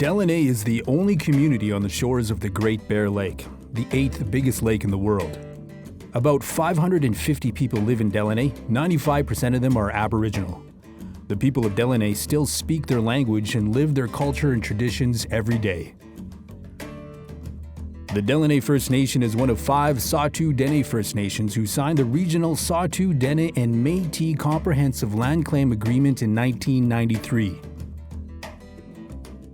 Deline is the only community on the shores of the Great Bear Lake, the 8th biggest lake in the world. About 550 people live in Deline, 95% of them are Aboriginal. The people of Deline still speak their language and live their culture and traditions every day. The Deline First Nation is one of 5 Saulteaux-Dene First Nations who signed the regional Saulteaux-Dene and Métis Comprehensive Land Claim Agreement in 1993.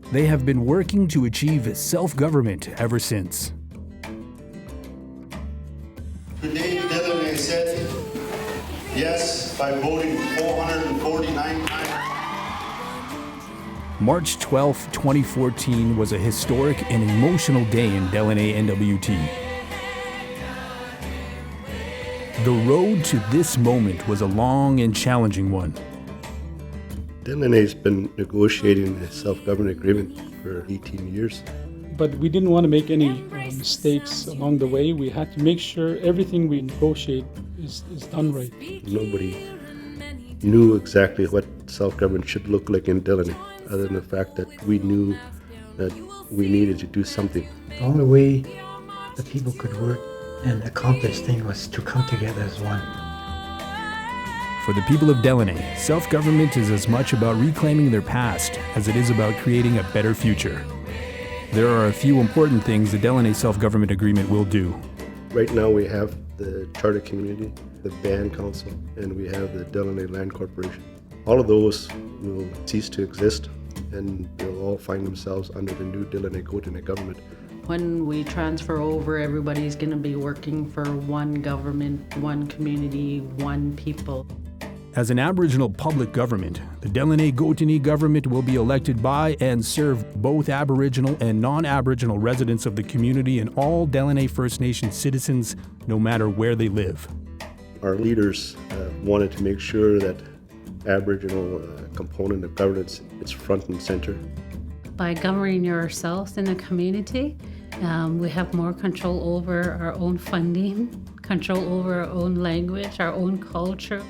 They have been working to achieve self-government ever since. Today, Deline said yes by voting 449 times. March 12, 2014 was a historic and emotional day in Deline NWT. The road to this moment was a long and challenging one. Deline has been negotiating a self-government agreement for 18 years. But we didn't want to make any mistakes along the way. We had to make sure everything we negotiate is done right. Nobody knew exactly what self-government should look like in Deline, other than the fact that we knew that we needed to do something. The only way the people could work and accomplish things was to come together as one. For the people of Deline, self-government is as much about reclaiming their past as it is about creating a better future. There are a few important things the Deline Self-Government Agreement will do. Right now we have the Charter Community, the Band Council, and we have the Deline Land Corporation. All of those will cease to exist, and they'll all find themselves under the new Deline government. When we transfer over, everybody's going to be working for one government, one community, one people. As an Aboriginal public government, the Deline government will be elected by and serve both Aboriginal and non-Aboriginal residents of the community and all Deline First Nation citizens, no matter where they live. Our leaders wanted to make sure that Aboriginal component of governance is front and center. By governing yourselves in the community, we have more control over our own funding, control over our own language, our own culture.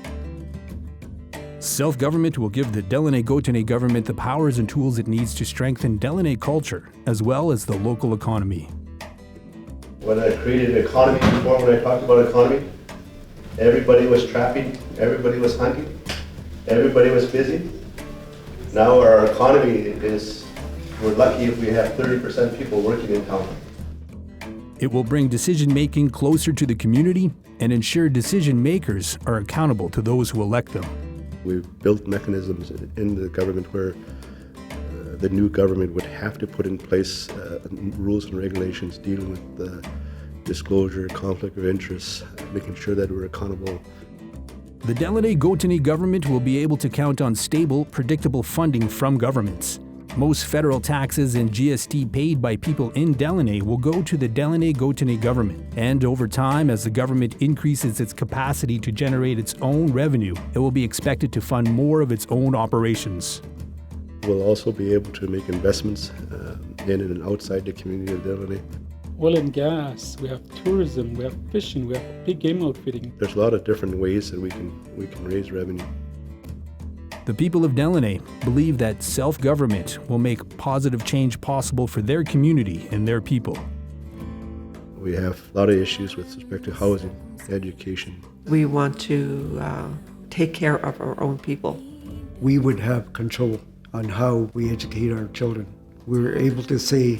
Self-government will give the Deline government the powers and tools it needs to strengthen Deline culture, as well as the local economy. When I created an economy before, when I talked about economy, everybody was trapping, everybody was hunting, everybody was busy. Now our economy is, we're lucky if we have 30% people working in town. It will bring decision-making closer to the community and ensure decision-makers are accountable to those who elect them. We've built mechanisms in the government where the new government would have to put in place rules and regulations dealing with disclosure, conflict of interest, making sure that we're accountable. The Deline government will be able to count on stable, predictable funding from governments. Most federal taxes and GST paid by people in Deline will go to the Deline government. And over time, as the government increases its capacity to generate its own revenue, it will be expected to fund more of its own operations. We'll also be able to make investments in and outside the community of Deline. Oil and gas, we have tourism, we have fishing, we have big game outfitting. There's a lot of different ways that we can raise revenue. The people of Deline believe that self-government will make positive change possible for their community and their people. We have a lot of issues with respect to housing, education. We want to take care of our own people. We would have control on how we educate our children. We're able to say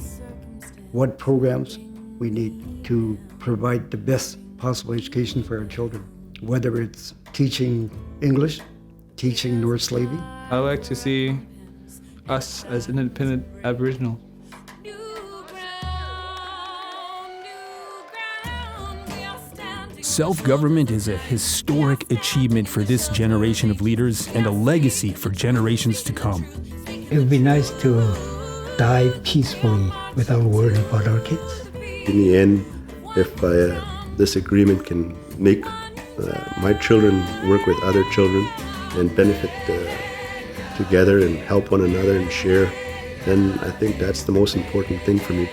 what programs we need to provide the best possible education for our children, whether it's teaching English, teaching North Slavey. I like to see us as independent Aboriginal. Self-government is a historic achievement for this generation of leaders and a legacy for generations to come. It would be nice to die peacefully without worrying about our kids. In the end, if this agreement can make my children work with other children and benefit together and help one another and share, then I think that's the most important thing for me.